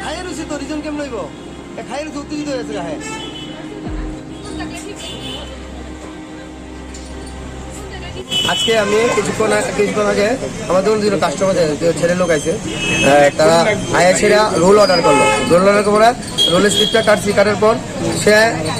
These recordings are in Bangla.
খাইয়ে রয়েছে তো রিজন কেমন লইব খাইয়ে রয়েছে উত্তেজিত হয়েছে হ্যাঁ আজকে আমি কিছুক্ষণ আগে আমাদের দুজন কাস্টমার ছেলে লোক আছে তারা আয়া ছেড়ে রোল অর্ডার করলো। রোল অর্ডার করে রোলের স্লিপটা কাটছি, কাটার পর সে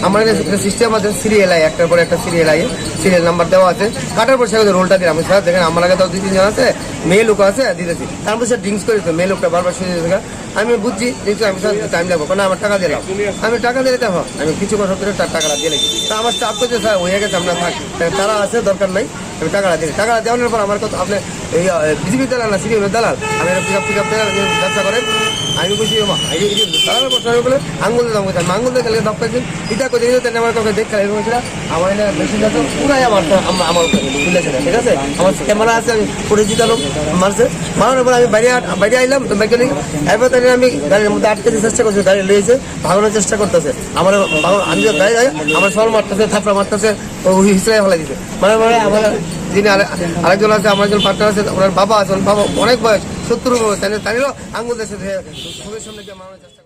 আমাদের সিস্টেম আছে সিরিয়াল আই, একটার পর একটা সিরিয়াল আই, সিরিয়াল নাম্বার দেওয়া আছে। কাটার পর সে রোলটা দিলাম। স্যার দেখেন আমার আগে তো 2-3 জন আছে, মেয়ে লোক আছে, দিতেছি। তারপর সে ড্রিঙ্কস করেছে, মেয়ে লোকটা বারবার শুনে দিয়েছে। আমি বুঝছি আমি স্যার টাইম লাগবো, কারণ আমার টাকা দিলাম, আমি টাকা দিয়ে দিতে হয়, আমি কিছু কথা তার টাকাটা দিয়ে লাগি। তা আমার চাপ করছে স্যার হয়ে গেছে, আমরা থাক, তারা আছে দরকার নাই, আমি টাকাটা দিই। টাকাটা দেওয়ানোর পর আমার কথা আপনি এই বিজেপি দালাল না সিরিয়ালের দালাল, আমি পিক আপ ব্যবসা করেন। আমি বলছি দালাল বসে বলে আঙ্গুল দিলাম, আঙ্গুল দিয়ে গেলে দপ পাইছি এটা করে দিতে আমার কাউকে দেখতে এরকম আমার বেশি যাচ্ছে পুরাই আমার তুলেছে। ঠিক আছে, আমার ক্যামেরা আছে, আমি করে জিতালো মারছে। মারানোর পর আমি বাইরে আইলাম বাইকে নিয়ে। এরপর তাহলে আমি গাড়ির মধ্যে আটকাতে চেষ্টা করছি, গাড়ি লিয়েছে, ভাগানোর চেষ্টা করতেছে। আমার আমি গাড়ি আমার সর মারতেছে, থাপড়া মারতেছে, ও হিসেবে ফেলা দিচ্ছে। মানে আমার যিনি আরেকজন আছে, আমার একজন পার্টনার আছে, ওনার বাবা আছে, বাবা অনেক বয়স 70 বয়স, তাই আঙ্গুল দেশে সামনে গিয়ে মারানোর চেষ্টা